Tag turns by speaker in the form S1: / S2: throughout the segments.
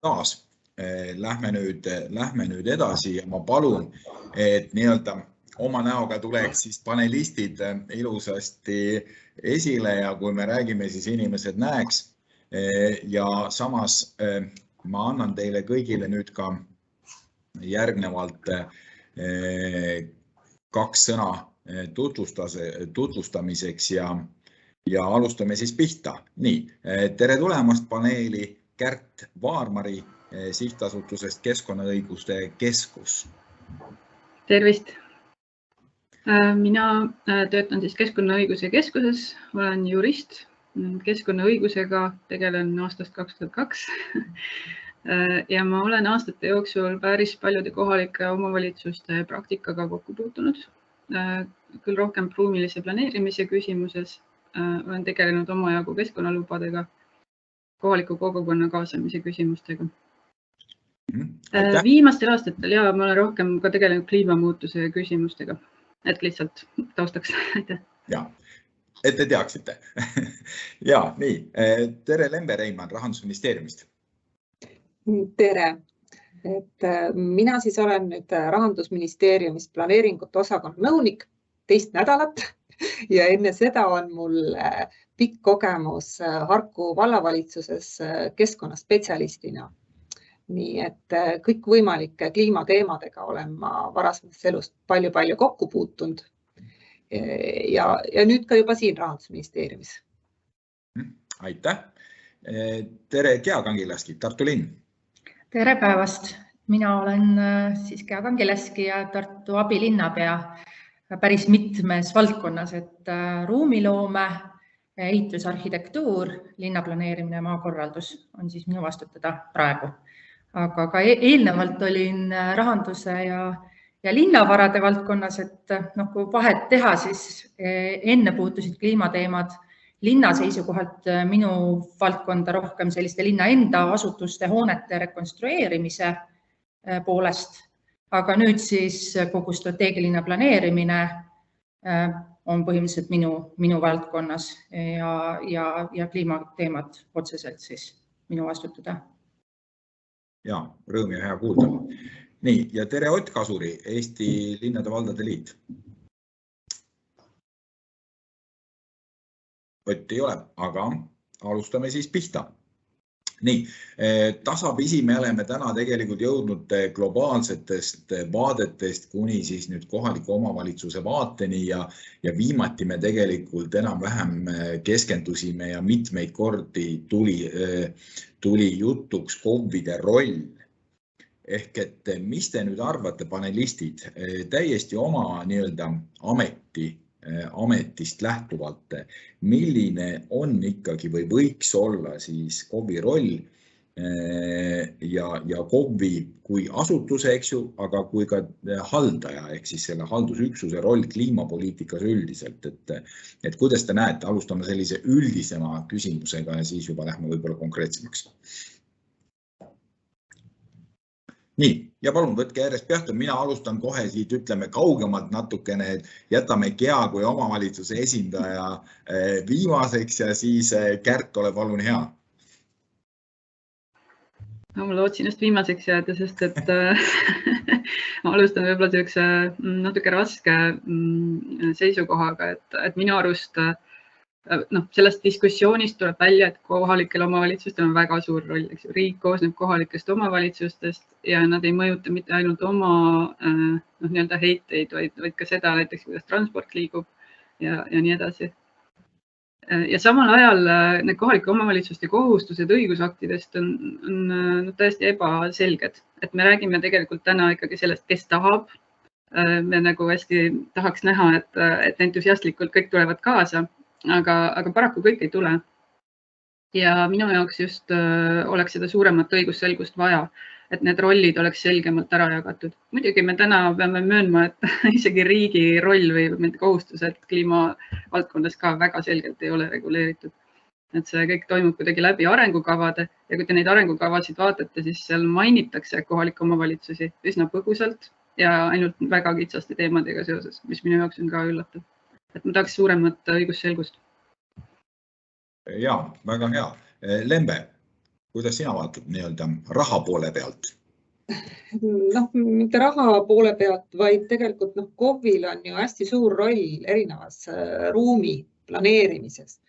S1: taas lähme nüüd edasi ja ma palun, et nii-öelda oma näoga tuleks siis panelistid ilusasti esile ja kui me räägime, siis inimesed näeks. Ja samas ma annan teile kõigile nüüd ka järgnevalt 2 sõna tutvustamiseks ja alustame siis pihta. Nii, tere tulemast paneeli Kärt Vaarmari sihtasutusest Keskkonnaõiguste Keskus.
S2: Tervist! Mina töötan siis Keskkonnaõiguse Keskuses, olen jurist, keskkonnaõigusega tegelen aastast 2002 ja ma olen aastate jooksul päris paljude kohalike omavalitsuste praktikaga kokku puutunud. Küll rohkem ruumilise planeerimise küsimuses, olen tegelenud omajagu keskkonnalubadega, kohaliku kogukonna kaasamise küsimustega. Viimastel aastatel ma olen rohkem ka tegelenud kliimamuutuse küsimustega, et lihtsalt taustaks.
S1: Ja, et te teaksite. Ja, nii, tere Lembe Reimann Rahandusministeeriumist.
S3: Tere! Mina siis olen nüüd Rahandusministeeriumis planeeringute osakonna nõunik 2 nädalat ja enne seda on mul pikk kogemus Harku vallavalitsuses keskkonnaspetsialistina. Nii et kõikvõimalike kliimateemadega olen ma varasemast elust palju kokku puutunud ja nüüd ka juba siin Rahandusministeeriumis.
S1: Aitäh! Tere Gea Kangilaski, Tartu linn.
S4: Tere päevast! Mina olen siis Gea Kangilaski ja Tartu abilinnapea päris mitmes valdkonnas, et ruumiloome, ehitusarhitektuur, linnaplaneerimine ja maakorraldus on siis minu vastutada praegu. Aga ka eelnevalt olin rahanduse ja linnavarade valdkonnas, et kui vahet teha, siis enne puutusid kliimateemad linna seisukohalt minu valdkonda rohkem selliste linna enda asutuste hoonete rekonstrueerimise poolest. Aga nüüd siis kogu strateegiline planeerimine on põhimõtteliselt minu valdkonnas ja kliimateemad otseselt siis minu vastutada.
S1: Ja, rõõm ja hea kuulda. Nii, ja tere Ott Kasuri, Eesti Linnade Valdade Liit. Ott ei ole, aga alustame siis pihta. Nii, tasapisi me oleme täna tegelikult jõudnud globaalsetest vaadetest kuni siis nüüd kohaliku omavalitsuse vaateni ja viimati me tegelikult enam-vähem keskendusime ja mitmeid kordi tuli jutuks KOV-ide roll. Ehk et mis te nüüd arvate, panelistid, täiesti oma nii-öelda ametist lähtuvalt, milline on ikkagi või võiks olla siis KOV-i roll ja KOV-i kui asutuse, eks ju, aga kui ka haldaja ehk siis selle haldusüksuse roll kliimapoliitikas üldiselt, et kuidas te näete, alustame sellise üldisema küsimusega ja siis juba lähme võib-olla konkreetsemaks. Nii, ja palun võtke järjest pealt, mina alustan kohe siit, ütleme kaugemalt natukene, et jätame Gea kui omavalitsuse esindaja viimaseks ja siis Kärt, ole palun hea.
S2: No, ma lootsin just viimaseks jääda, sest et alustan võib-olla selleks natuke raske seisukohaga, et minu arust sellest diskussioonist tuleb välja, et kohalikel omavalitsustel on väga suur roll. Riik koosneb kohalikest omavalitsustest ja nad ei mõjuta mitte ainult oma nii-öelda heiteid, vaid ka seda näiteks, kuidas transport liigub ja nii edasi. Ja samal ajal need kohalike omavalitsuste kohustused õigusaktidest on täiesti ebaselged. Et me räägime tegelikult täna ikkagi sellest, kes tahab. Me nagu hästi tahaks näha, et entusiastlikult kõik tulevad kaasa. Aga paraku kõik ei tule. Ja minu jaoks just oleks seda suuremat õigusselgust vaja, et need rollid oleks selgemalt ära jagatud. Muidugi me täna peame möönma, et isegi riigi roll või kohustused kliimavaldkonnas ka väga selgelt ei ole reguleeritud. Et see kõik toimub kuidagi läbi arengukavade ja kui te neid arengukavasid vaatate, siis seal mainitakse kohalike omavalitsusi üsna põgusalt ja ainult väga kitsaste teemadega seoses, mis minu jaoks on ka üllatav. Et ma tahaks suuremat õigusselgust.
S1: Ja, väga hea. Lembe, kuidas sina vaatad nii-öelda raha poole pealt?
S3: Mitte raha poole pealt, vaid tegelikult KOV-il on ju hästi suur roll erinevas ruumi planeerimises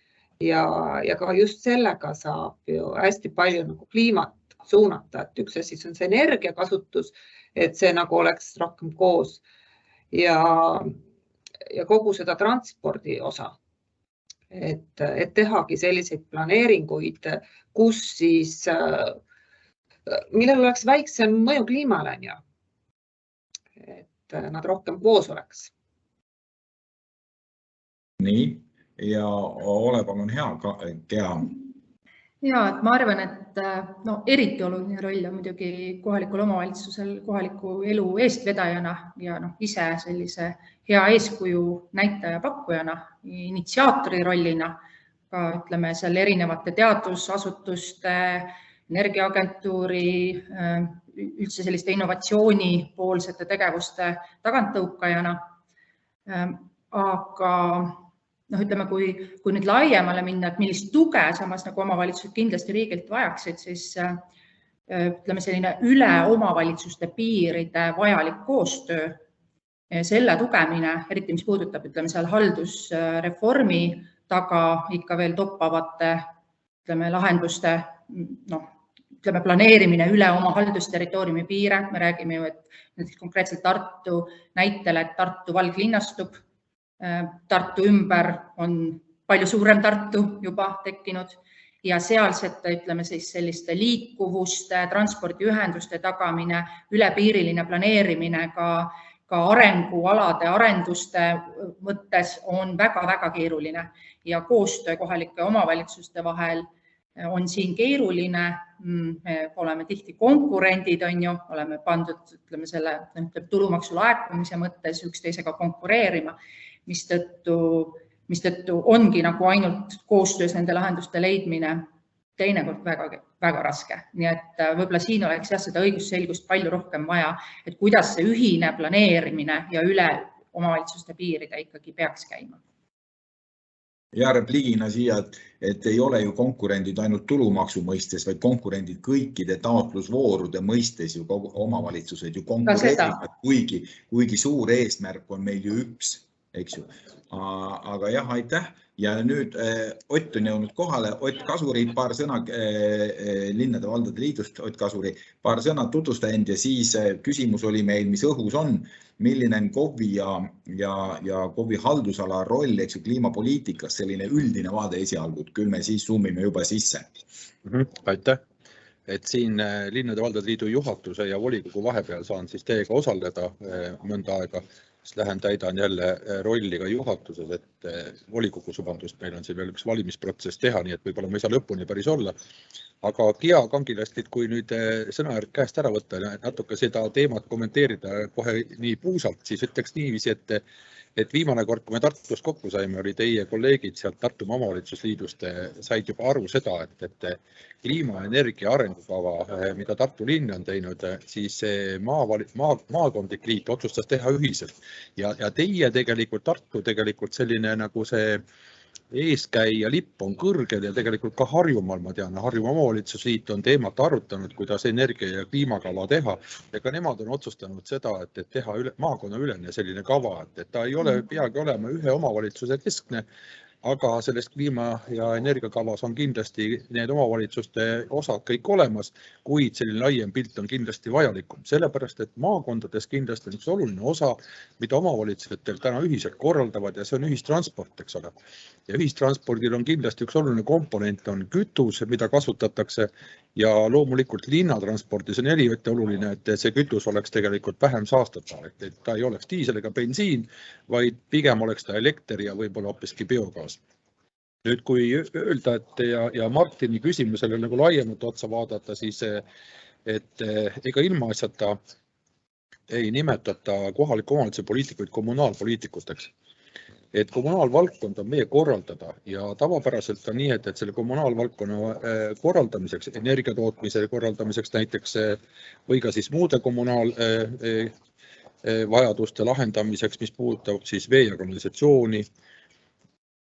S3: ja ka just sellega saab ju hästi palju kliimat suunata, et üks asi on see energiakasutus, et see oleks rohkem koos ja kogu seda transpordi osa, et tehagi selliseid planeeringuid, kus siis millel oleks väiksem mõju kliimale, et nad rohkem koos oleks.
S1: Nii, ja Ole, palun hea.
S4: Ja, et ma arvan, et eriti oluline roll on muidugi kohalikul omavalitsusel kohaliku elu eestvedajana ja ise sellise hea eeskuju näitaja pakkujana, initsiaatori rollina, ka ütleme seal erinevate teadusasutuste, energiaagentuuri, üldse selliste innovatsioonipoolsete tegevuste taganttõukajana. Aga ütleme, kui nüüd laiemale minna, et millist tuge samas omavalitsused kindlasti riigilt vajaksid, siis ütleme selline üle omavalitsuste piiride vajalik koostöö, selle tugemine, eriti mis puudutab, ütleme seal haldusreformi taga ikka veel toppavate lahenduste, ütleme planeerimine üle oma haldusterritooriumi piire. Me räägime ju, et konkreetselt Tartu näitel, et Tartu vald linnastub. Tartu ümber on palju suurem Tartu juba tekkinud ja sealsete, ütleme selliste liikuvuste, transpordiühenduste tagamine, ülepiiriline planeerimine ka arengualade arenduste mõttes on väga-väga keeruline ja koostöö kohalike omavalitsuste vahel on siin keeruline. Me oleme tihti konkurendid, oleme pandud, ütleme selle tulumaksu laekumise mõttes üksteisega konkureerima, mistõttu ongi ainult koostöös nende lahenduste leidmine teinekord väga raske. Nii et võib-olla siin oleks seda õigusselgust palju rohkem vaja, et kuidas see ühine planeerimine ja üle omavalitsuste piiride ikkagi peaks käima.
S1: Ja repliigina siia, et ei ole ju konkurendid ainult tulumaksu mõistes, vaid konkurendid kõikide taotlusvoorude mõistes ju omavalitsused ju konkureerivad, kuigi suur eesmärk on meil ju üks, eks ju. Aga jah, aitäh. Ja nüüd Ott on jõudnud kohale. Ott Kasuri, paar sõna Linnade Valdade Liidust, Ott Kasuri, paar sõna tutvusta end ja siis küsimus oli meil, mis õhus on, milline on KOV-i ja KOV-i haldusala roll, eks ju, kliimapoliitikas, selline üldine vaade esialgu, küll me siis summime juba sisse.
S5: Aitäh, et siin Linnade Valdade Liidu juhatuse ja volikogu vahepeal saan siis teiega osaleda mõnda aega. Siis täidan jälle rolli ka juhatuses, et volikogu subandust meil on siin veel üks valimisprotsess teha, nii et võib-olla ma ei saa lõpuni päris olla. Aga Gia Kangilastid, kui nüüd sõnajärg käest ära võtta ja natuke seda teemat kommenteerida kohe nii puusalt, siis ütleks niiviisi, et viimane kord, kui me Tartus kokku saime, oli teie kolleegid sealt Tartumaa omavalitsusliidust said juba aru seda, et kliima- ja energia arengukava, mida Tartu linn on teinud, siis maakondlik liit otsustas teha ühiselt. Ja teie tegelikult, Tartu tegelikult selline nagu see eeskäija lipp on kõrgel ja tegelikult ka Harjumaal, ma tean, Harjumaa omavalitsusliit on teemat arutanud, kuidas energia- ja kliimakava teha ja ka nemad on otsustanud seda, et teha maakonna ülene selline kava, et ta ei ole peagi olema ühe omavalitsuse keskne, aga sellest kliima- ja energiakavas on kindlasti need omavalitsuste osad kõik olemas, kuid selline laiem pilt on kindlasti vajalikum. Sellepärast, et maakondades kindlasti on üks oluline osa, mida omavalitsused täna ühiselt korraldavad ja see on ühistransport, eks ole. Ja ühistranspordil on kindlasti üks oluline komponent on kütus, mida kasutatakse ja loomulikult linnatranspordis on eriti oluline, et see kütus oleks tegelikult vähem saastatav, et ta ei oleks diisel ega bensiin, vaid pigem oleks ta elekter ja võib-olla hoopiski biogaas. Nüüd, kui öelda, ja Martini küsimusele nagu laiemalt otsa vaadata, siis et ega ilmaasjata ei nimetata kohaliku omavalitsuse poliitikuid kommunaalpoliitikuteks. Et kommunaalvaldkond on meie korraldada ja tavapäraselt on nii, et selle kommunaalvaldkonna korraldamiseks, energiatootmise korraldamiseks näiteks või ka siis muude kommunaalvajaduste lahendamiseks, mis puudutab siis vee- ja kanalisatsiooni,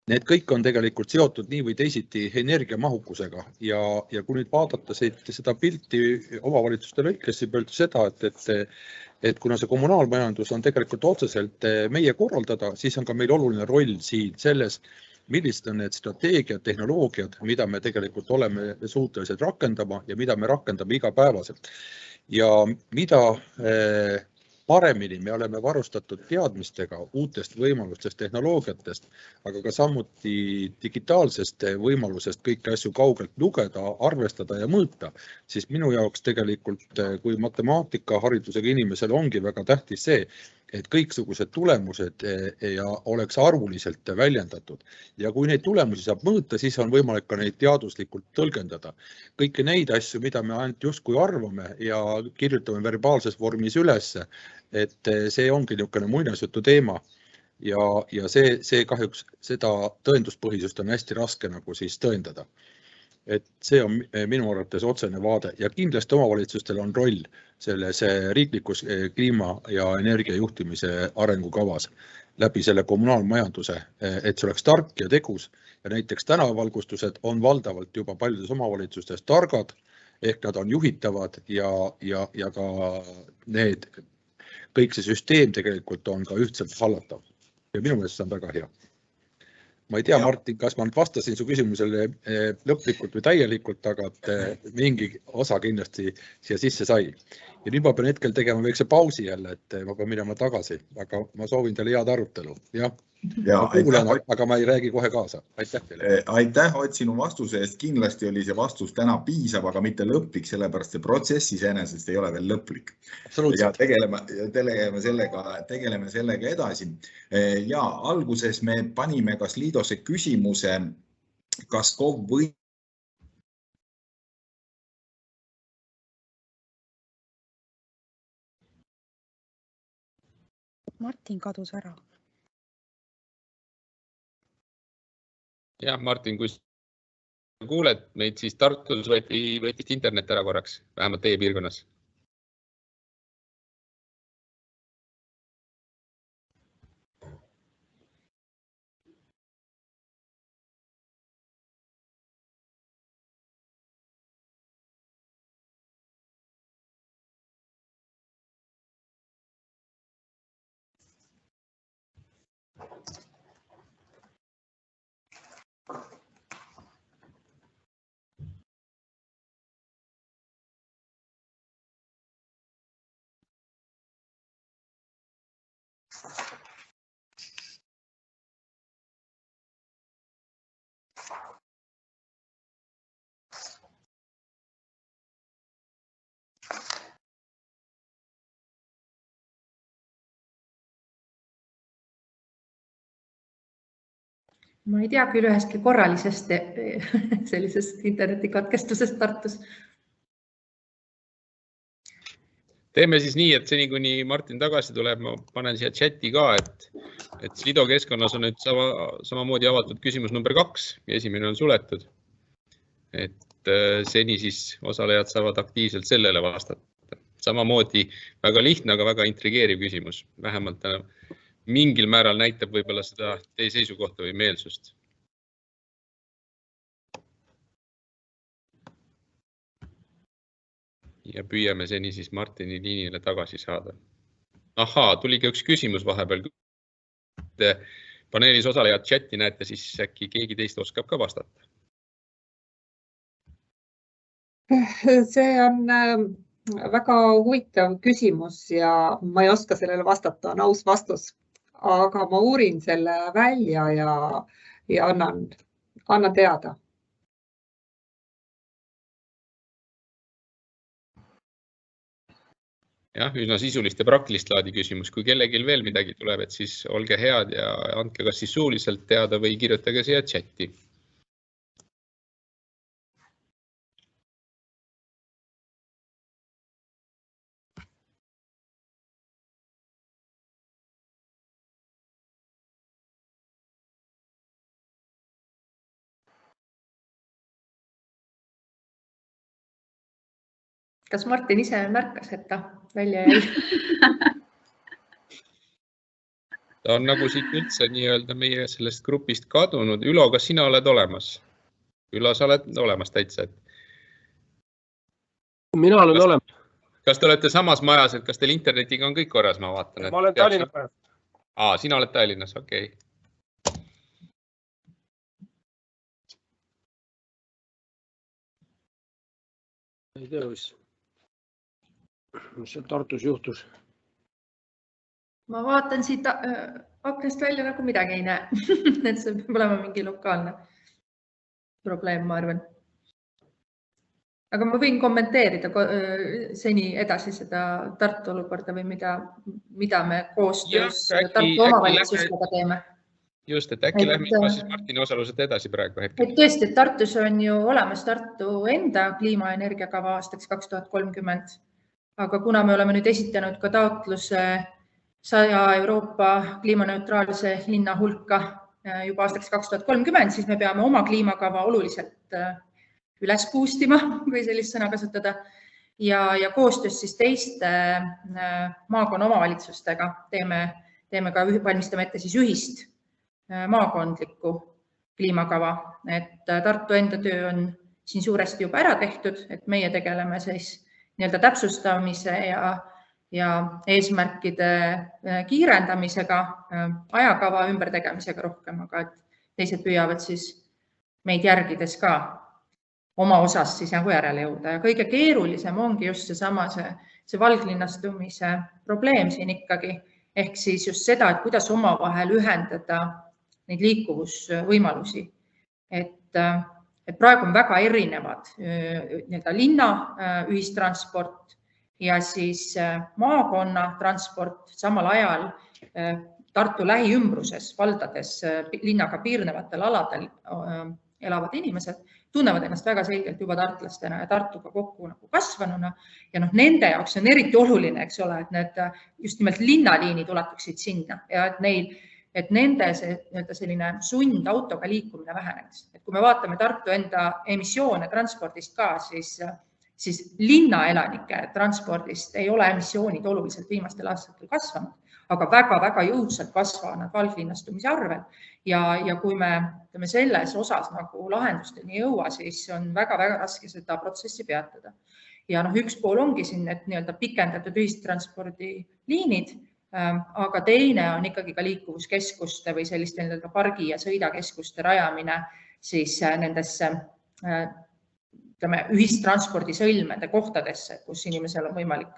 S5: Need kõik on tegelikult seotud nii või teisiti energiamahukusega ja kui nüüd vaadata seda pilti omavalitsuste lõikes, siis võib öelda seda, et kuna see kommunaalmajandus on tegelikult otseselt meie korraldada, siis on ka meil oluline roll siin selles, millised on need strateegiad, tehnoloogiad, mida me tegelikult oleme suutelised rakendama ja mida me rakendame igapäevaselt. Ja mida paremini me oleme varustatud teadmistega uutest võimalustest, tehnoloogiatest, aga ka samuti digitaalsest võimalusest kõiki asju kaugelt lugeda, arvestada ja mõõta, siis minu jaoks tegelikult, kui matemaatikaharidusega inimesel ongi väga tähtis see, et kõiksugused tulemused oleks arvuliselt väljendatud. Ja kui neid tulemusi saab mõõta, siis on võimalik ka neid teaduslikult tõlgendada. Kõiki neid asju, mida me ainult justkui arvame ja kirjutame verbaalses vormis üles, et see ongi niisugune muinasjutu teema ja see kahjuks seda tõenduspõhisust on hästi raske nagu siis tõendada. Et see on minu arvates otsene vaade ja kindlasti omavalitsustel on roll selles riiklikus kliima- ja energiajuhtimise arengukavas läbi selle kommunaalmajanduse, et see oleks tark ja tegus ja näiteks tänavavalgustused on valdavalt juba paljudes omavalitsustes targad, ehk nad on juhitavad ja ka kõik see süsteem tegelikult on ka ühtselt hallatav ja minu meelest see on väga hea. Ma ei tea, Martin, kas ma vastasin su küsimusele lõplikult või täielikult, aga mingi osa kindlasti siia sisse sai. Ja nüüd ma pean hetkel tegema väikse pausi jälle, et ma pean minema tagasi, aga ma soovin teile head arutelu. Ja, ma kuulen, aga ma ei räägi kohe kaasa. Aitäh teile.
S1: Aitäh, Ott, sinu vastuse eest. Kindlasti oli see vastus täna piisav, aga mitte lõplik, sellepärast see protsess iseenesest ei ole veel lõplik. Ja tegeleme sellega edasi. Ja alguses me panime kas Liidose küsimuse, kas KOV või
S6: Martin kadus ära.
S7: Jah, Martin, kui kuuled meid, siis Tartus võttis internet ära korraks, vähemalt teie piirkonnas.
S4: Ma ei tea küll ühestki korralisest sellisest internetikatkestusest Tartus.
S7: Teeme siis nii, et seni kuni Martin tagasi tuleb, ma panen siia chati ka, et Slido keskkonnas on nüüd samamoodi avatud küsimus number 2 ja esimene on suletud. Et seni siis osalejad saavad aktiivselt sellele vastata. Samamoodi väga lihtne, aga väga intrigeeriv küsimus. Vähemalt mingil määral näitab võib-olla seda teie seisukohta või meelsust. Ja püüame seni siis Martini liinile tagasi saada. Ahaa, tuli ka üks küsimus vahepeal. Paneelis osalejad chati näete, siis äkki keegi teist oskab ka vastata.
S3: See on väga huvitav küsimus ja ma ei oska sellele vastata, on aus vastus. Aga ma uurin selle välja ja annan teada.
S7: Jah, üsna sisulist ja praktilist laadi küsimus. Kui kellelgi veel midagi tuleb, et siis olge head ja andke kas siis suuliselt teada või kirjutage siia chati.
S4: Kas Martin ise märkas, et ta välja jäi?
S7: Ta on nagu siit üldse nii-öelda meie sellest grupist kadunud. Ülo, kas sina oled olemas? Ülo, sa oled olemas täitsa.
S6: Mina olen olemas.
S7: Kas te olete samas majas, et kas teil internetiga on kõik korras, ma vaatan?
S6: Ma olen Tallinnas majas.
S7: Sina oled Tallinnas, okei.
S6: Ei tea, mis seal Tartus juhtus.
S4: Ma vaatan siit aknast välja nagu midagi ei näe. Et see peab olema mingi lokaalne probleem, ma arvan. Aga ma võin kommenteerida seni edasi seda Tartu olukorda või mida me koostöös Tartu omavalitsustega teeme.
S7: Just, et äkki lähme siis Martini osalused edasi praegu hetkel.
S4: Tõesti, et Tartus on ju olemas Tartu enda kliima- ja energiakava aastaks 2030. Aga kuna me oleme nüüd esitanud ka taotluse 100 Euroopa kliimaneutraalse linna hulka juba aastaks 2030, siis me peame oma kliimakava oluliselt üles boostima, kui sellist sõna kasutada. Ja koostöös siis teiste maakonna omavalitsustega teeme ka valmistame ette siis ühist maakondlikku kliimakava. Et Tartu enda töö on siin suuresti juba ära tehtud, et meie tegeleme siis nii-öelda täpsustamise ja eesmärkide kiirendamisega, ajakava ümbertegemisega rohkem, aga et teised püüavad siis meid järgides ka oma osas siis nagu järele jõuda. Ja kõige keerulisem ongi just see valglinnastumise probleem siin ikkagi, ehk siis just seda, et kuidas omavahel ühendada neid liikuvusvõimalusi. Et praegu on väga erinevad linna ühistransport ja siis maakonna transport samal ajal Tartu lähiümbruses, valdades, linnaga piirnevatel aladel elavad inimesed tunnevad ennast väga selgelt juba tartlastena ja Tartuga kokku nagu kasvanuna. Ja nende jaoks on eriti oluline, eks ole, et need just nimelt linnaliinid ulatuksid sinna ja et nende selline sund autoga liikumine väheneks. Et kui me vaatame Tartu enda emissioone transpordist ka, siis linnaelanike transpordist ei ole emissioonid oluliselt viimastel aastatel kasvanud, aga väga-väga jõudsalt kasvavad valglinnastumise arvel. Ja kui me selles osas nagu lahendusteni ei jõua, siis on väga-väga raske seda protsessi peatada. Ja üks pool ongi siin need nii-öelda pikendatud ühistranspordiliinid, aga teine on ikkagi ka liikuvuskeskuste või selliste pargi- ja sõidakeskuste rajamine siis nendesse ühistranspordisõlmede kohtadesse, kus inimesel on võimalik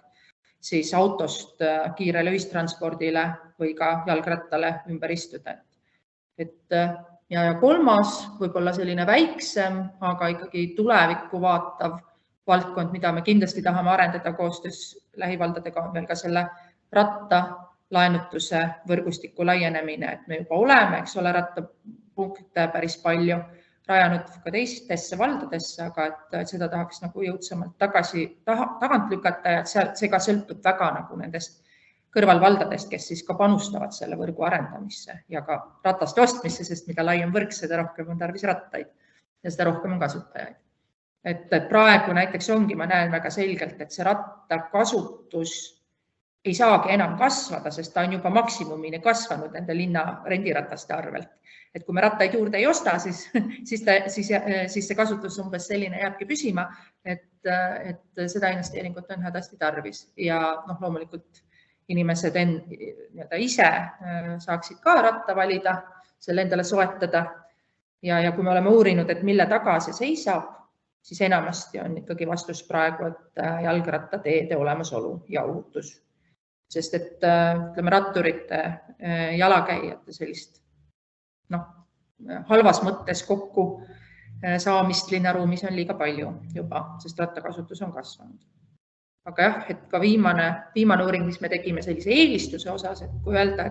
S4: siis autost kiirele ühistranspordile või ka jalgrattale ümber istuda. Ja kolmas, võib-olla selline väiksem, aga ikkagi tulevikku vaatav valdkond, mida me kindlasti tahame arendada koostöös lähivaldadega, on veel ka selle rattalaenutuse võrgustiku laienemine, et me juba oleme, eks ole, rattapunkte päris palju rajanud ka teistesse valdadesse, aga et seda tahaks nagu jõudsamalt tagant lükata ja see ka sõltub väga nagu nendest kõrvalvaldadest, kes siis ka panustavad selle võrgu arendamisse ja ka rataste ostmisse, sest mida laiem võrk, seda rohkem on tarvis rattaid ja seda rohkem on kasutajaid. Et praegu näiteks ongi, ma näen väga selgelt, et see rattakasutus ei saagi enam kasvada, sest ta on juba maksimumini kasvanud nende linna rendirataste arvelt. Et kui me rattaid juurde ei osta, siis see kasutus umbes selline jääbki püsima, et seda investeeringut on hädasti tarvis ja loomulikult inimesed ise saaksid ka ratta valida, selle endale soetada ja kui me oleme uurinud, et mille taga see seisab, siis enamasti on ikkagi vastus praegu, et jalgrattateede olemasolu ja ohutus. Sest et ratturite, jalakäijate sellist halvas mõttes kokku saamist linnaruumis on liiga palju juba, sest rattakasutus on kasvanud. Aga jah, et ka viimane uuring, mis me tegime sellise eelistuse osas, et kui öelda,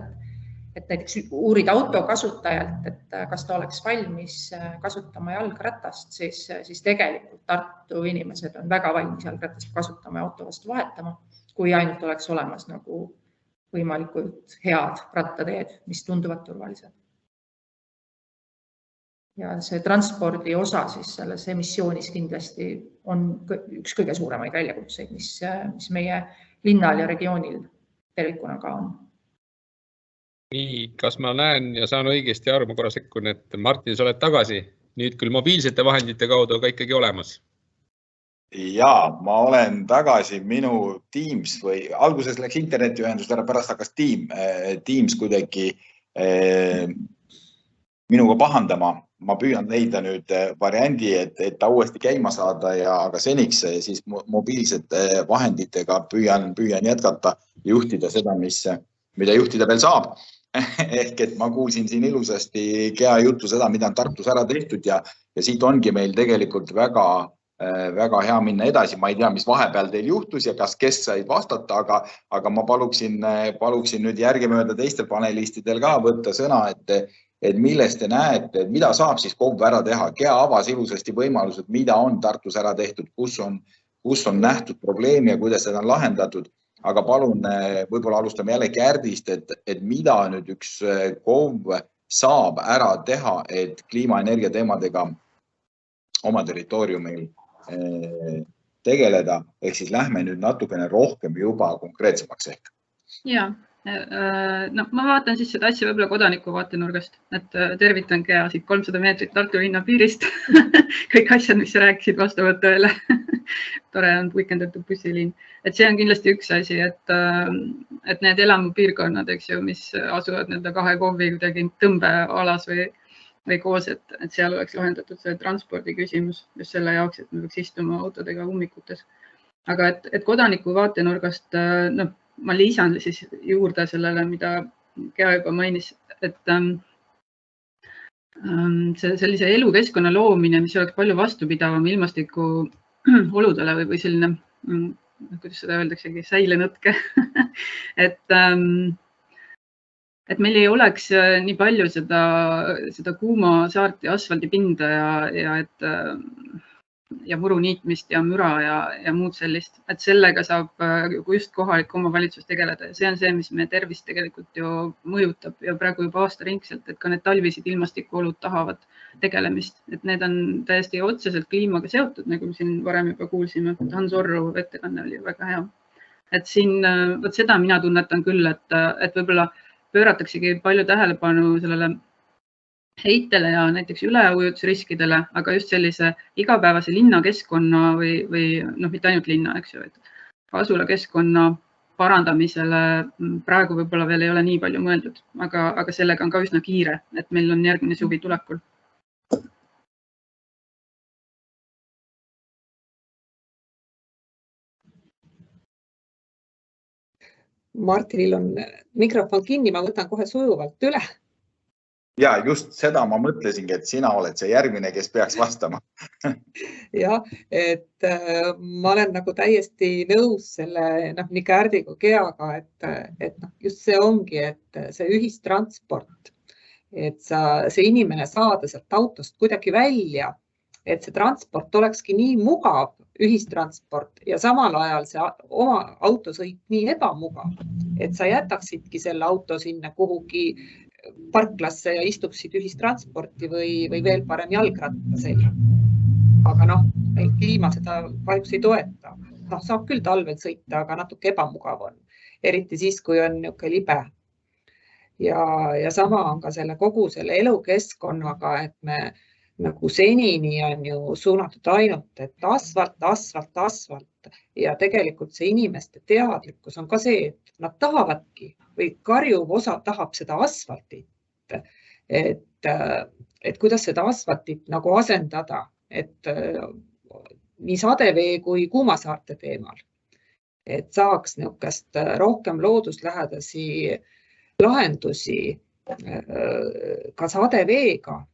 S4: et näiteks uurida auto kasutajalt, et kas ta oleks valmis kasutama jalgratast, siis tegelikult Tartu inimesed on väga valmis jalgratast kasutama ja auto vastu vahetama, kui ainult oleks olemas nagu võimalikult head rattateed, mis tunduvad turvalised. Ja see transpordi osa siis selles emissioonis kindlasti on üks kõige suuremaid väljakutseid, mis meie linnal ja regioonil tervikuna ka on.
S7: Nii, kas ma näen ja saan õigesti aru, ma korra sekkun, et Martin, sa oled tagasi. Nüüd küll mobiilsete vahendite kaudu, aga ikkagi olemas.
S1: Ja, ma olen tagasi minu Teams või alguses läks internetiühendust ära, pärast hakkas Teams kuidagi minuga pahandama. Ma püüan leida nüüd variandi, et ta uuesti käima saada, aga seniks siis mobiilsete vahenditega püüan jätkata ja juhtida seda, mida juhtida veel saab. Ehk et ma kuulsin siin ilusasti Kea juttu seda, mida on Tartus ära tehtud ja siit ongi meil tegelikult väga hea minna edasi. Ma ei tea, mis vahepeal teil juhtus ja kes said vastata, aga ma paluksin nüüd järgimööda teistel panelistidel ka võtta sõna, et millest te näete, mida saab siis KOV ära teha. Kea avas ilusasti võimalused, mida on Tartus ära tehtud, kus on nähtud probleemi ja kuidas seda on lahendatud. Aga palun, võib-olla alustame jälle Kärdist, et mida nüüd üks KOV saab ära teha, et kliimaenergia teemadega oma territooriumil tegeleda, ehk siis lähme nüüd natukene rohkem juba konkreetsemaks ehk.
S2: Ja, no ma vaatan siis seda asja võib-olla kodaniku vaatenurgast, et tervitan Kea siit 300 meetrit Tartu linna piirist. Kõik asjad, mis sa rääkisid, vastavad tõele. Tore on weekendatud bussiliin. Et see on kindlasti üks asi, et need elamupiirkonnad, eks ju, mis asuvad nende kahe KOV-i kuidagi tõmbealas või koos, et seal oleks lahendatud see transpordi küsimus just selle jaoks, et me võiks istuma autodega ummikutes. Aga et kodaniku vaatenurgast, ma lisan siis juurde sellele, mida Kea juba mainis, et sellise elukeskkonna loomine, mis oleks palju vastupidavam ilmastiku oludele või selline, kuidas seda öeldaksegi, säilenõtke. Et meil ei oleks nii palju seda kuuma saart ja asfaldipinda ja muru niitmist ja müra ja muud sellist, et sellega saab just kohalik omavalitsus tegeleda ja see on see, mis meie tervist tegelikult ju mõjutab ja praegu juba aastaringselt, et ka need talvised ilmastikuolud tahavad tegelemist, et need on täiesti otseselt kliimaga seotud, nagu me siin varem juba kuulsime, Hans Orru ettekanne oli väga hea. Et siin seda mina tunnetan küll, et võib-olla pöörataksegi palju tähelepanu sellele heitele ja näiteks üleujutusriskidele, aga just sellise igapäevase linnakeskkonna või mitte ainult linna, eks ju, et asulakeskkonna parandamisele praegu võib-olla veel ei ole nii palju mõeldud, aga sellega on ka üsna kiire, et meil on järgmine suvi tulekul.
S3: Martinil on mikrofon kinni, ma võtan kohe sujuvalt üle.
S1: Ja just seda ma mõtlesingi, et sina oled see järgmine, kes peaks vastama.
S3: Ja, et ma olen nagu täiesti nõus selle nii Kärdi kui Keaga, et just see ongi, et see ühistransport, et see inimene saada sealt autost kuidagi välja, et see transport olekski nii mugav ühistransport ja samal ajal see oma autosõit nii ebamugav, et sa jätaksidki selle auto sinna kuhugi parklasse ja istuksid ühistransporti või veel parem jalgrattasel. Aga meil kliima seda kahjuks ei toeta. Saab küll talvel sõita, aga natuke ebamugav on. Eriti siis, kui on niisugune libe. Ja sama on ka kogu selle elukeskkonnaga, et me nagu senini on ju suunatud ainult, et asfalt ja tegelikult see inimeste teadlikkus on ka see, et nad tahavadki või karjuv osa tahab seda asfaltit, et kuidas seda asfaltit nagu asendada, et nii sadevee kui kuumasaarte teemal, et saaks niisugust rohkem looduslähedasi lahendusi ka sadeveega,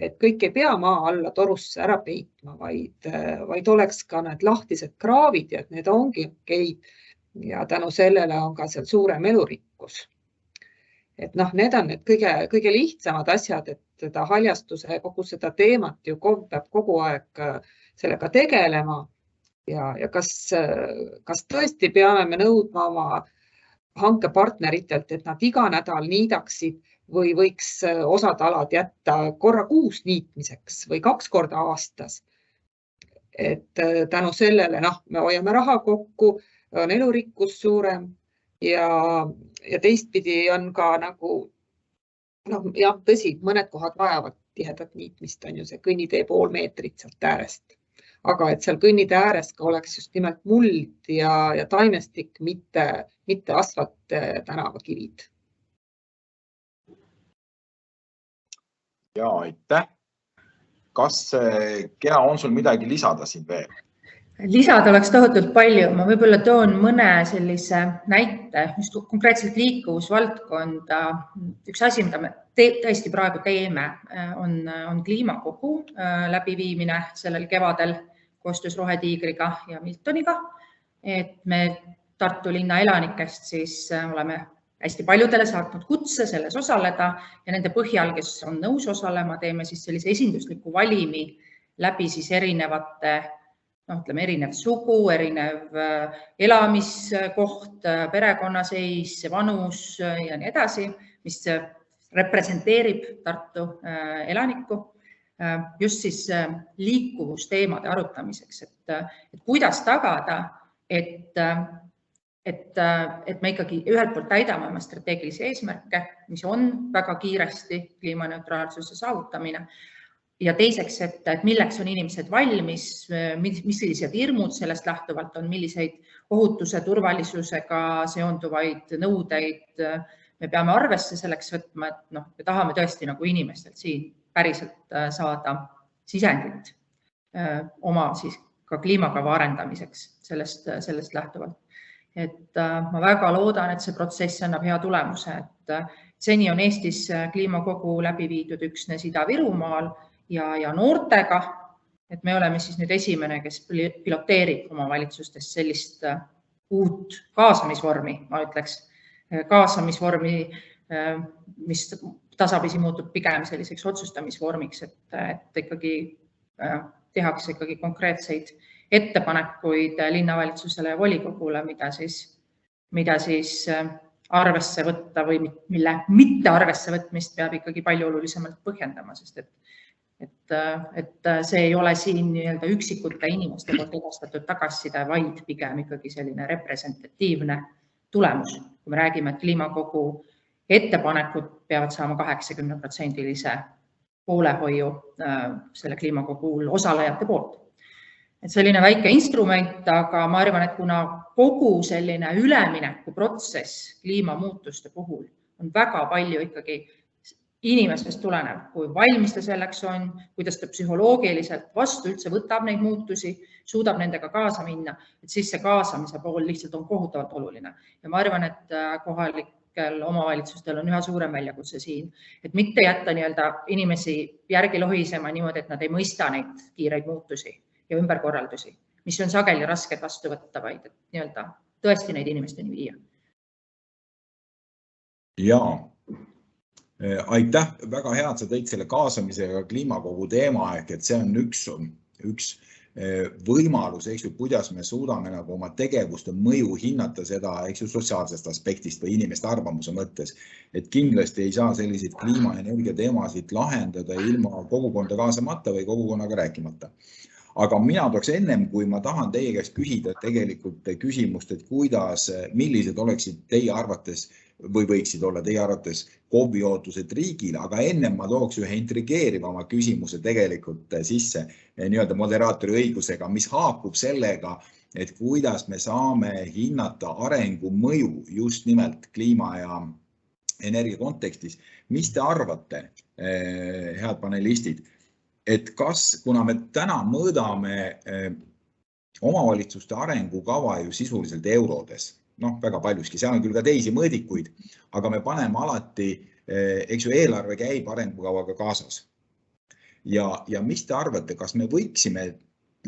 S3: et kõik ei pea maa alla torusse ära peitma, vaid oleks ka need lahtised kraavid ja need ongi okeid ja tänu sellele on ka seal suurem elurikkus. Et need on need kõige lihtsamad asjad, et seda haljastuse kogu seda teemat ju KOV peab kogu aeg sellega tegelema ja kas tõesti peame me nõudma oma hankepartneritelt, et nad iga nädal niidaksid või võiks osad alad jätta korra kuus niitmiseks või 2 korda aastas. Et tänu sellele me hoiame raha kokku, on elurikkus suurem ja teistpidi on ka nagu jah, tõsi, mõned kohad vajavad tihedat niitmist, on ju see kõnnitee pool meetrit sealt äärest. Aga et seal kõnnitee ääres ka oleks just nimelt muld ja taimestik, mitte asfalt tänavakivid.
S1: Ja aitäh. Kas Kea on sul midagi lisada siin veel?
S4: Lisada oleks tohutult palju. Ma võib-olla toon mõne sellise näite, mis konkreetselt liikuvusvaldkonda. Üks asi, mida me tõesti praegu teeme, on kliimakogu läbiviimine sellel kevadel koostöös Rohetiigriga ja Miltoniga. Et me Tartu linna elanikest siis oleme hästi paljudele saatnud kutse selles osaleda ja nende põhjal, kes on nõus osalema, teeme siis sellise esindusliku valimi läbi siis erinevate, ütleme, erinev sugu, erinev elamiskoht, perekonnaseis, vanus ja nii edasi, mis representeerib Tartu elanikku just siis liikuvusteemade arutamiseks, et kuidas tagada, et me ikkagi ühelt poolt täidame oma strateegilisi eesmärke, mis on väga kiiresti kliimaneutraalsuse saavutamine. Ja teiseks, et milleks on inimesed valmis, millised hirmud sellest lähtuvalt on, milliseid ohutuse, turvalisusega seonduvaid nõudeid me peame arvesse selleks võtma, et me tahame tõesti nagu inimestelt siin päriselt saada sisendit oma siis ka kliimakava arendamiseks sellest lähtuvalt. Et ma väga loodan, et see protsess annab hea tulemuse, et seni on Eestis kliimakogu läbi viidud üksnes Ida-Virumaal ja noortega, et me oleme siis nüüd esimene, kes piloteerib omavalitsustes sellist uut kaasamisvormi, ma ütleks, kaasamisvormi, mis tasapisi muutub pigem selliseks otsustamisvormiks, et ikkagi tehakse ikkagi konkreetseid ettepanekuid linnavalitsusele ja volikogule, mida siis arvesse võtta või mille mitte arvesse võtmist peab ikkagi palju olulisemalt põhjendama, sest et see ei ole siin nii-öelda üksikute inimeste poolt edastatud tagasiside, vaid pigem ikkagi selline representatiivne tulemus. Kui me räägime, et kliimakogu ettepanekud peavad saama 80%-lise poolehoiu selle kliimakogul osalejate poolt. Et selline väike instrument, aga ma arvan, et kuna kogu selline ülemineku protsess kliimamuutuste puhul on väga palju ikkagi inimestest tulenev, kui valmis ta selleks on, kuidas ta psühholoogiliselt vastu üldse võtab neid muutusi, suudab nendega kaasa minna, et siis see kaasamise pool lihtsalt on kohutavalt oluline. Ja ma arvan, et kohalikel omavalitsustel on üha suurem väljakutse siin, et mitte jätta nii-öelda inimesi järgi lohisema niimoodi, et nad ei mõista neid kiireid muutusi ja ümberkorraldusi, mis on sageli rasked vastu võtta, vaid et nii-öelda tõesti neid inimesteni viia.
S1: Jaa. Aitäh, väga hea, et sa tõid selle kaasamisega kliimakogu teema, ehk et see on üks võimalus, kuidas me suudame nagu oma tegevuste mõju hinnata seda sotsiaalsest aspektist või inimeste arvamuse mõttes. Et kindlasti ei saa selliseid kliima- ja energia teemasid lahendada ilma kogukonda kaasamata või kogukonnaga rääkimata. Aga mina tooks ennem, kui ma tahan teie käest küsida tegelikult küsimust, et millised oleksid teie arvates või võiksid olla teie arvates KOV-i ootused riigile, aga ennem ma tooks ühe intrigeerivama küsimuse tegelikult sisse nii-öelda moderaatori õigusega, mis haakub sellega, et kuidas me saame hinnata arengu mõju just nimelt kliima ja energia kontekstis. Mis te arvate, head panelistid, et kuna me täna mõõdame omavalitsuste arengukava ju sisuliselt eurodes, väga paljuski, seal on küll ka teisi mõõdikuid, aga me paneme alati, eelarve käib arengukavaga kaasas. Ja mis te arvate, kas me võiksime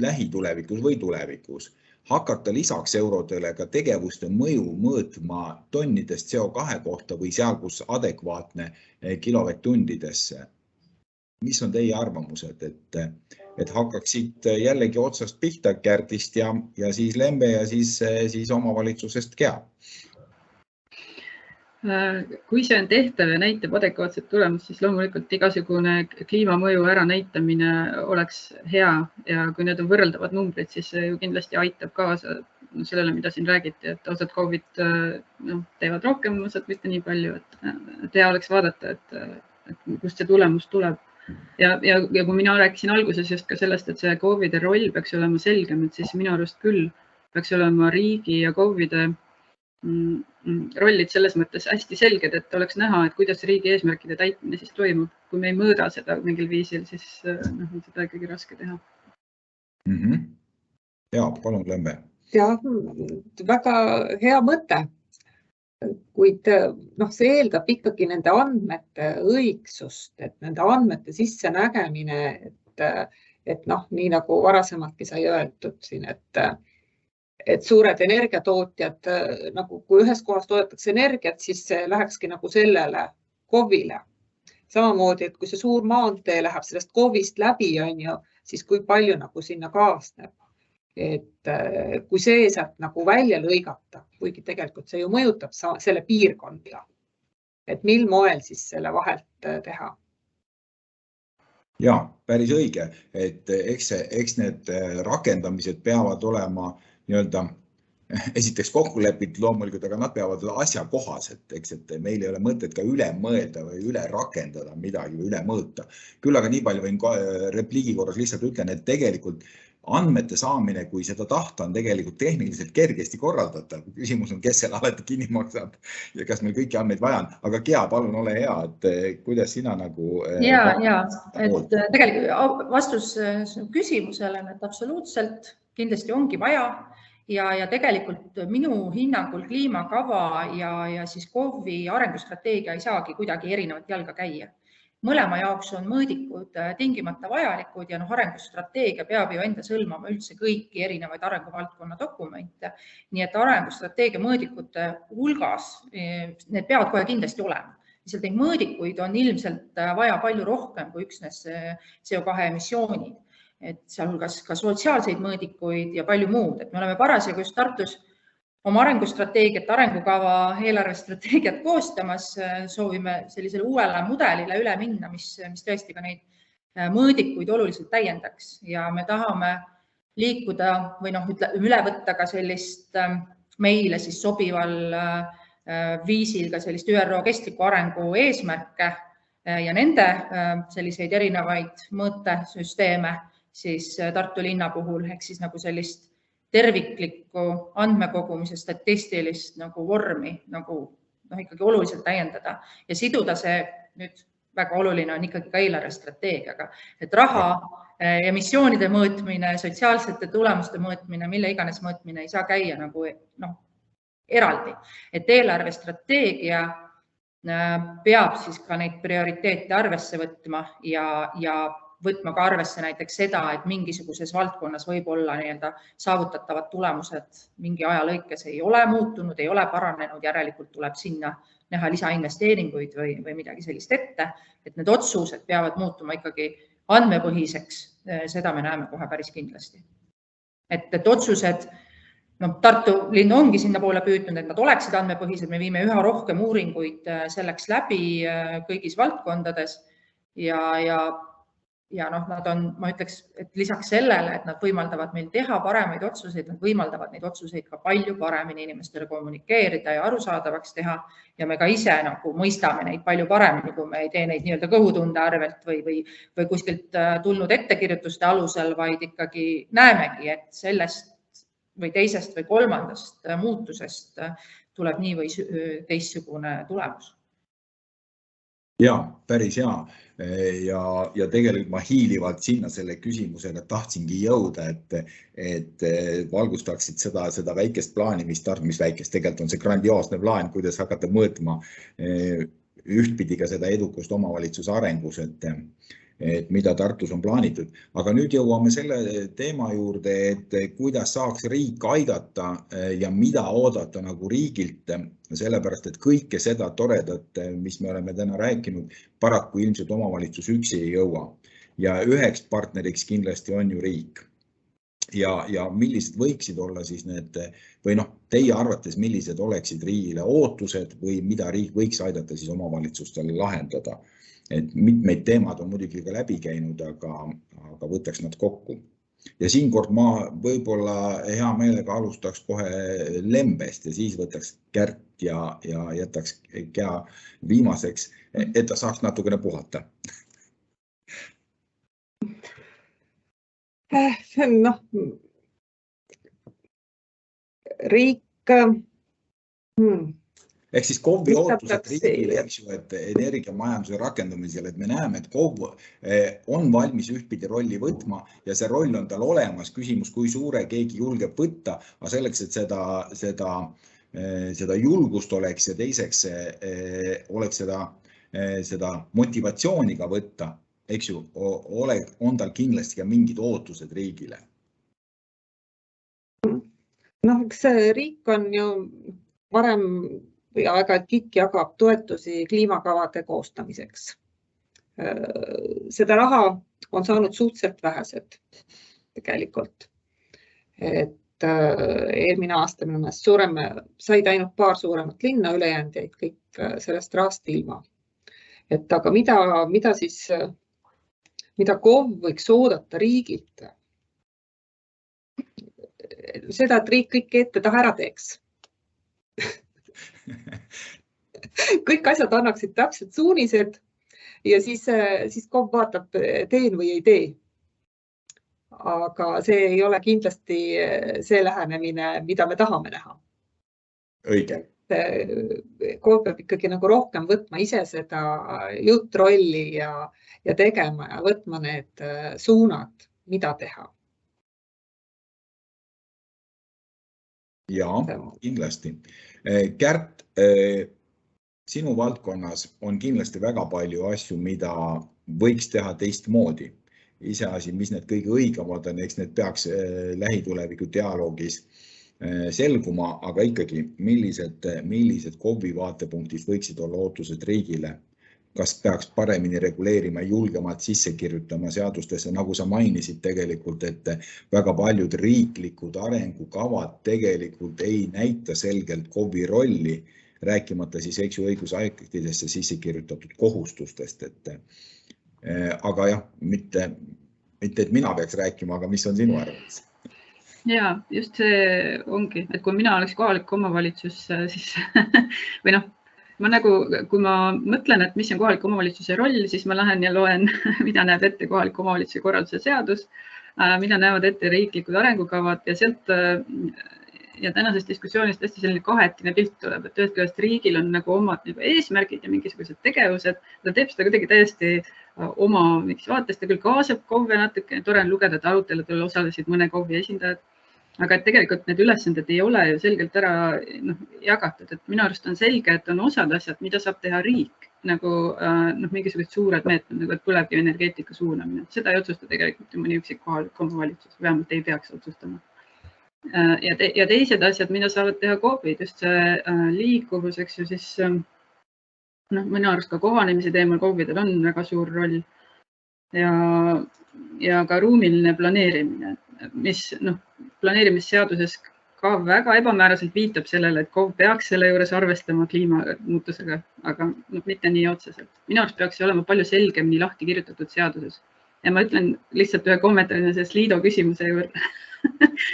S1: lähitulevikus või tulevikus hakata lisaks eurodele ka tegevuste mõju mõõtma tonnidest CO2 kohta või seal, kus adekvaatne kilovatt-tundidesse? Mis on teie arvamused, et hakkaksid jällegi otsast pihta Kärdist ja siis Lembe ja siis omavalitsusest Kea?
S2: Kui see on tehtav ja näitab adekvaatset tulemust, siis loomulikult igasugune kliimamõju ära näitamine oleks hea ja kui need on võrreldavad numbrid, siis see ju kindlasti aitab kaasa sellele, mida siin räägiti, et osad KOV-id teevad rohkem, osad mitte nii palju, et hea oleks vaadata, et kust see tulemus tuleb. Ja kui mina rääkisin alguses just ka sellest, et see KOV-ide roll peaks olema selgem, et siis minu arust küll peaks olema riigi ja KOV-ide rollid selles mõttes hästi selged, et oleks näha, et kuidas riigi eesmärkide täitmine siis toimub. Kui me ei mõõda seda mingil viisil, siis on seda ikkagi raske teha.
S1: Ja, palun Lembe.
S3: Ja, väga hea mõte. Kuid see eeldab ikkagi nende andmete õigsust, et nende andmete sisse nägemine, et nii nagu varasemaltki sai öeldud siin, et suured energiatootjad, nagu kui ühes kohas toodetakse energiat, siis see lähekski nagu sellele KOV-ile. Samamoodi, et kui see suur maantee läheb sellest KOV-ist läbi, siis kui palju nagu sinna kaasneb. Et kui see sealt nagu välja lõigata, kuigi tegelikult see ju mõjutab selle piirkonda, et mil moel siis selle vahelt teha?
S1: Ja, päris õige, et eks need rakendamised peavad olema esiteks kokkulepid loomulikult, aga nad peavad olla asjakohased, et meil ei ole mõtet ka üle mõelda või üle rakendada midagi või üle mõõta. Küll aga nii palju võin repliigi korras lihtsalt ütlen, et tegelikult andmete saamine, kui seda tahta, on tegelikult tehniliselt kergesti korraldatav. Küsimus on, kes selle alati kinni maksab ja kas meil kõiki andmeid vaja on. Aga Gea, palun ole hea, et kuidas sina nagu...
S4: et tegelikult vastus küsimusele, et absoluutselt kindlasti ongi vaja ja tegelikult minu hinnangul kliimakava ja siis KOV-i arengustrateegia ei saagi kuidagi erinevat jalga käia. Mõlema jaoks on mõõdikud tingimata vajalikud ja arengustrateegia peab ju endas hõlmama üldse kõiki erinevaid arenguvaldkonna dokumente. Nii et arengustrateegia mõõdikute hulgas need peavad kohe kindlasti olema. Lihtsalt neid mõõdikuid on ilmselt vaja palju rohkem kui üksnes CO2 emissioonid. Et sealhulgas ka sotsiaalseid mõõdikuid ja palju muud. Et me oleme parasjagu just Tartus oma arengustrateegiat, arengukava, eelarvestrateegiat koostamas, soovime sellisele uuele mudelile üle minna, mis tõesti ka neid mõõdikuid oluliselt täiendaks ja me tahame liikuda või üle võtta ka sellist meile siis sobival viisil ka sellist ÜRO kestliku arengu eesmärke ja nende selliseid erinevaid mõõtesüsteeme siis Tartu linna puhul ehk siis nagu sellist terviklikku andmekogumise statistilist nagu vormi nagu ikkagi oluliselt täiendada ja siduda see nüüd väga oluline on ikkagi ka eelarvestrateegiaga, et raha, emissioonide mõõtmine, sotsiaalsete tulemuste mõõtmine, mille iganes mõõtmine ei saa käia nagu eraldi, et eelarvestrateegia peab siis ka neid prioriteete arvesse võtma ja võtma ka arvesse näiteks seda, et mingisuguses valdkonnas võib olla saavutatavad tulemused mingi aja lõikes ei ole muutunud, ei ole paranenud, järelikult tuleb sinna näha lisainvesteeringuid või midagi sellist ette, et need otsused peavad muutuma ikkagi andmepõhiseks, seda me näeme kohe päris kindlasti. Et otsused, Tartu linn ongi sinna poole püüdnud, et nad oleksid andmepõhised, me viime üha rohkem uuringuid selleks läbi kõigis valdkondades ja nad on, ma ütleks, et lisaks sellele, et nad võimaldavad meil teha paremaid otsuseid, nad võimaldavad neid otsuseid ka palju paremini inimestele kommunikeerida ja arusaadavaks teha ja me ka ise nagu mõistame neid palju paremini, kui me ei tee neid nii-öelda kõhutunde arvelt või kuskilt tulnud ettekirjutuste alusel, vaid ikkagi näemegi, et sellest või teisest või kolmandast muutusest tuleb nii või teistsugune tulemus.
S1: Ja, päris hea. Ja tegelikult ma hiilivalt sinna selle küsimusega tahtsingi jõuda, et valgustaksid seda väikest plaani, mis väikest, tegelikult on see grandioosne plaan, kuidas hakata mõõtma ühtpidi ka seda edukust omavalitsuse arengus, et mida Tartus on plaanitud. Aga nüüd jõuame selle teema juurde, et kuidas saaks riik aidata ja mida oodata nagu riigilt, sellepärast, et kõike seda toredat, mis me oleme täna rääkinud, paraku ilmselt omavalitsus üksi ei jõua. Ja üheks partneriks kindlasti on ju riik. Ja millised võiksid olla siis need, või teie arvates, millised oleksid riigile ootused või mida riik võiks aidata siis omavalitsustele lahendada? Et mitmeid teemad on muidugi ka läbi käinud, aga võtaks nad kokku. Ja siinkord ma võib-olla hea meelega alustaks kohe Lembest ja siis võtaks Kärt ja jätaks Kea viimaseks, et ta saaks natukene puhata.
S3: See on riik.
S1: Ehk siis KOV-i ootused riigile, et energiamajanduse rakendamisel, et me näeme, et KOV on valmis ühtpidi rolli võtma ja see roll on tal olemas. Küsimus, kui suure keegi julgeb võtta, aga selleks, et seda julgust oleks ja teiseks oleks seda motivatsiooni ka võtta, eks ju, on tal kindlasti ka mingid ootused riigile.
S3: Eks riik on ju varem või aeg-ajalt KIK jagab toetusi kliimakavade koostamiseks. Seda raha on saanud suhteliselt vähesed tegelikult. Et eelmine aasta minu meelest said ainult paar suuremat linna, ülejäänud jäid kõik sellest rahast ilma. Et aga mida KOV võiks oodata riigilt? Seda, et riik kõik ette taha ära teeks. Kõik asjad annaksid täpselt suunised ja siis KOV vaatab, teen või ei tee. Aga see ei ole kindlasti see lähenemine, mida me tahame näha.
S1: Õige.
S3: KOV peab ikkagi nagu rohkem võtma ise seda juttrolli ja tegema ja võtma need suunad, mida teha.
S1: Jaa, kindlasti. Kärt, sinu valdkonnas on kindlasti väga palju asju, mida võiks teha teistmoodi. Iseasi, mis need kõige õigemad on, eks need peaks lähituleviku dialoogis selguma, aga ikkagi, millised KOV-i vaatepunktist võiksid olla ootused riigile? Kas peaks paremini reguleerima, julgemalt sisse kirjutama seadustesse, nagu sa mainisid tegelikult, et väga paljud riiklikud arengukavad tegelikult ei näita selgelt KOV-i rolli, rääkimata siis õigusaktidesse sisse kirjutatud kohustustest. Aga jah, mitte et mina peaks rääkima, aga mis on sinu arvamus?
S2: Ja, just see ongi, et kui mina oleks kohalik omavalitsus, siis või kui ma mõtlen, et mis on kohaliku omavalitsuse roll, siis ma lähen ja loen, mida näeb ette kohaliku omavalitsuse korralduse seadus, mida näevad ette riiklikud arengukavad ja sealt ja tänasest diskussioonist hästi selline kahetine pilt tuleb, et ühest küljest riigil on nagu omad eesmärgid ja mingisugused tegevused, ta teeb seda kuidagi täiesti oma mingis vaates, ta küll kaasab KOV-e natuke, tore on lugeda, et aruteludel osalesid mõne KOV-i esindajad, aga et tegelikult need ülesanded ei ole ju selgelt ära jagatud, et minu arust on selge, et on osad asjad, mida saab teha riik, nagu mingisugused suured meetmed, nagu et põlevkivienergeetika suunamine. Seda ei otsusta tegelikult ju mõni üksik kohalik omavalitsus, vähemalt ei peaks otsustama. Ja teised asjad, mida saavad teha KOV-id, just see liikuvus, eks ju, siis minu arust ka kohanemise teemal KOV-idel on väga suur roll ja ka ruumiline planeerimine, mis planeerimisseaduses ka väga ebamääraselt viitab sellele, et KOV peaks selle juures arvestama kliimamuutusega, aga mitte nii otseselt. Minu arust peaks olema palju selgemini lahti kirjutatud seaduses. Ja ma ütlen lihtsalt ühe kommentaarina sellest Liido küsimuse juurde.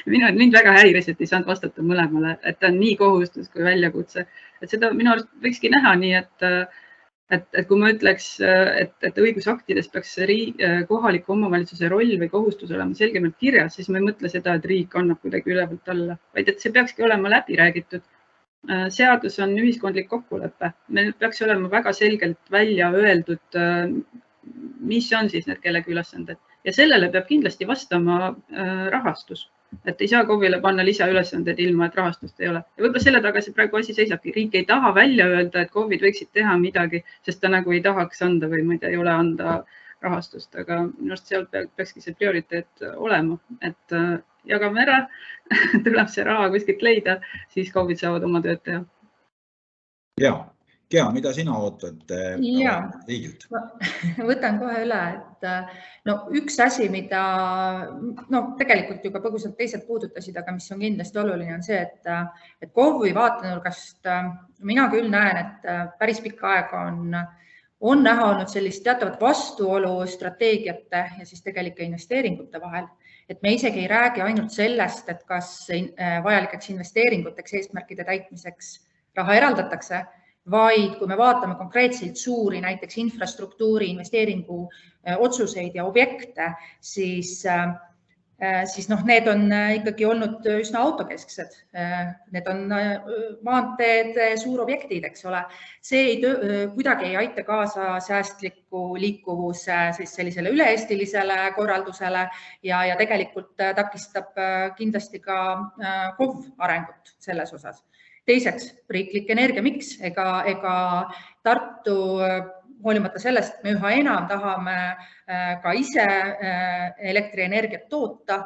S2: Mind väga häiris, et ei saanud vastata mõlemale, et ta on nii kohustus kui väljakutse. Et seda minu arust võikski näha nii, et kui ma ütleks, et õigusaktides peaks kohaliku omavalitsuse roll või kohustus olema selgemalt kirjas, siis ma ei mõtle seda, et riik annab kuidagi ülevalt alla, vaid et see peakski olema läbi räägitud. Seadus on ühiskondlik kokkulepe. Meil peaks olema väga selgelt välja öeldud, mis on siis need kellegi ülesanded. Ja sellele peab kindlasti vastama rahastus. Et ei saa KOV-ile panna lisaülesandeid ilma, et rahastust ei ole. Ja võib-olla selle taga see praegu asi seisabki. Riik ei taha välja öelda, et KOV-id võiksid teha midagi, sest ta nagu ei tahaks anda või ma ei tea, ei ole anda rahastust. Aga minu arust seal peakski see prioriteet olema, et jagame ära, tuleb see raha kuskilt leida, siis KOV-id saavad oma tööd teha.
S1: Jaa. Kea, mida sina ootad riigilt?
S4: Võtan kohe üle, et üks asi, mida tegelikult ju ka põgusalt teised puudutasid, aga mis on kindlasti oluline, on see, et KOV-i vaatenurgast mina küll näen, et päris pikka aega on näha olnud sellist teatavat vastuolu strateegiate ja siis tegelike investeeringute vahel. et me isegi ei räägi ainult sellest, et kas vajalikeks investeeringuteks eesmärkide täitmiseks raha eraldatakse, vaid kui me vaatame konkreetselt suuri näiteks infrastruktuuri investeeringu otsuseid ja objekte, siis need on ikkagi olnud üsna autokesksed. Need on maanteed, suurobjektid, eks ole. See kuidagi ei aita kaasa säästliku liikuvuse sellisele üle-eestilisele korraldusele ja tegelikult takistab kindlasti ka KOV arengut selles osas. Teiseks, riiklik energiamiks, ega Tartu hoolimata sellest, me üha enam tahame ka ise elektrienergiat toota.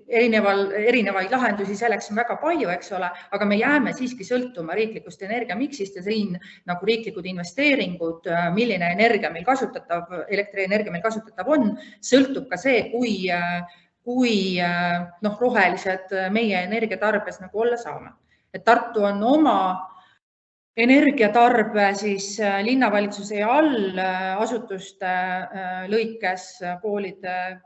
S4: Erinevaid lahendusi selleks on väga palju, eks ole, aga me jääme siiski sõltuma riiklikust energiamiksist ja siin nagu riiklikud investeeringud, milline energia meil kasutatav, elektrienergia meil kasutatav on, sõltub ka see, kui rohelised meie energiatarbes nagu olla saame. Et Tartu on oma energiatarbe siis linnavalitsuse ja allasutuste lõikes, koolide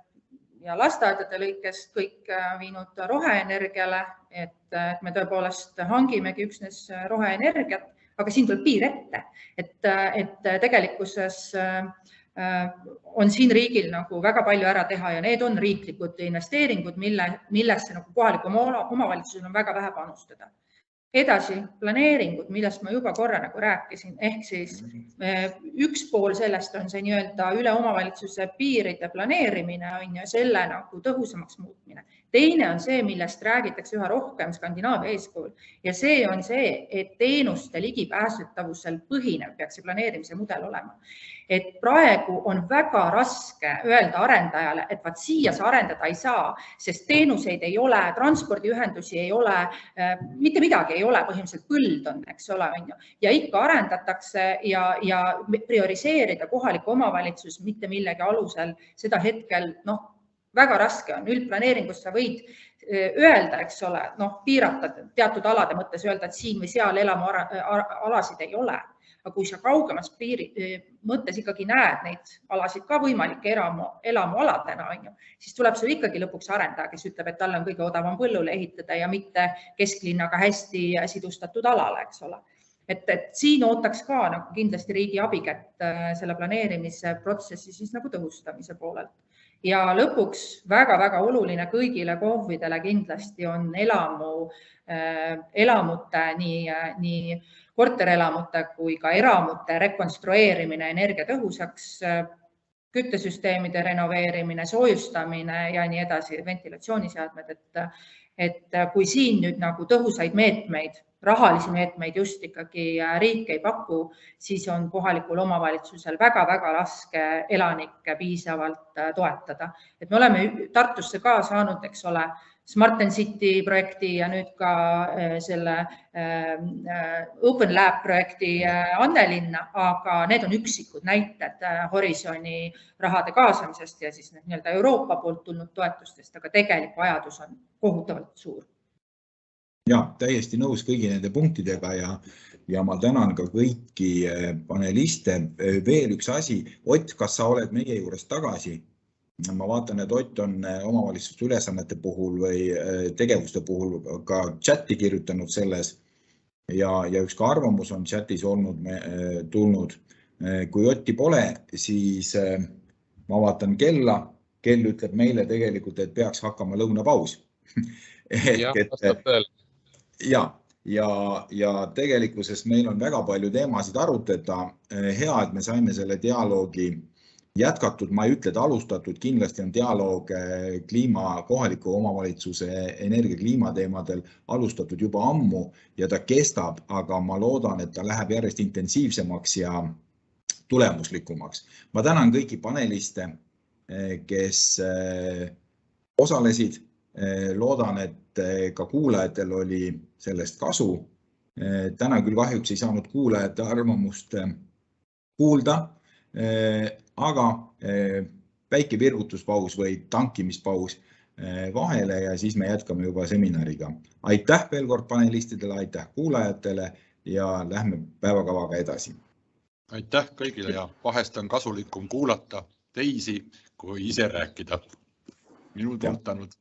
S4: ja lasteaedade lõikes kõik viinud roheenergiale, et me tõepoolest hangimegi üksnes roheenergiat, aga siin tuleb piir ette, et tegelikkuses on siin riigil nagu väga palju ära teha ja need on riiklikud investeeringud, millesse nagu kohaliku omavalitsusel on väga vähe panustada. Edasi, planeeringud, millest ma juba korra nagu rääkisin, ehk siis üks pool sellest on see nii-öelda üle omavalitsuse piiride planeerimine on ja selle nagu tõhusamaks muutmine. Teine on see, millest räägitakse üha rohkem Skandinaavia eeskujul ja see on see, et teenuste ligipääsetavusel põhinev peaks see planeerimise mudel olema. Et praegu on väga raske öelda arendajale, et vaat siia sa arendada ei saa, sest teenuseid ei ole, transpordiühendusi ei ole, mitte midagi ei ole, põhimõtteliselt põld on, eks ole, ja ikka arendatakse ja prioriseerida kohaliku omavalitsus mitte millegi alusel seda hetkel, väga raske on. Üldplaneeringus sa võid öelda, eks ole, piirata teatud alade mõttes, öelda, et siin või seal elamualasid ei ole. Aga kui sa kaugemas mõttes ikkagi näed neid alasid ka võimalike elamualadena, siis tuleb sul ikkagi lõpuks arendaja, kes ütleb, et tal on kõige odavam põllule ehitada ja mitte kesklinnaga hästi sidustatud alale, eks ole. Et siin ootaks ka nagu kindlasti riigi abikätt selle planeerimise protsessi siis nagu tõhustamise poolelt. Ja lõpuks väga-väga oluline kõigile KOV-idele kindlasti on elamute, nii korterelamute kui ka eramute rekonstrueerimine energiatõhusaks, küttesüsteemide renoveerimine, soojustamine ja nii edasi, ventilatsiooniseadmed, et kui siin nüüd nagu tõhusaid meetmeid, rahalisi meetmeid just ikkagi riik ei paku, siis on kohalikul omavalitsusel väga-väga raske elanikke piisavalt toetada. Et me oleme Tartusse ka saanud, eks ole, Smart & City projekti ja nüüd ka selle Open Lab projekti Annelinna, aga need on üksikud näited Horisoni rahade kaasamisest ja siis nii-öelda Euroopa poolt tulnud toetustest, aga tegelik vajadus on kohutavalt suur.
S1: Ja, täiesti nõus kõigi nende punktidega ja ma tänan ka kõiki paneliste. Veel üks asi, Ott, kas sa oled meie juures tagasi? Ma vaatan, et Ott on omavalitsuste ülesannete puhul või tegevuste puhul ka chati kirjutanud selles ja üks ka arvamus on chatis tulnud. Kui Otti pole, siis ma vaatan kella, kell ütleb meile tegelikult, et peaks hakkama lõunapaus. Ja tegelikkuses meil on väga palju teemasid arutada. Hea, et me saime selle dialoogi jätkatud, ma ei ütle, et alustatud, kindlasti on dialoog kohaliku omavalitsuse energia-kliima teemadel alustatud juba ammu ja ta kestab, aga ma loodan, et ta läheb järjest intensiivsemaks ja tulemuslikumaks. Ma tänan kõiki paneliste, kes osalesid. Loodan, et ka kuulajatel oli sellest kasu. Täna küll kahjuks ei saanud kuulajate arvamust kuulda, aga väike virgutuspaus või tankimispaus vahele ja siis me jätkame juba seminariga. Aitäh veel kord panelistidele, aitäh kuulajatele ja lähme päevakavaga edasi.
S5: Aitäh kõigile ja vahest on kasulikum kuulata teisi, kui ise rääkida. Minul töötanud.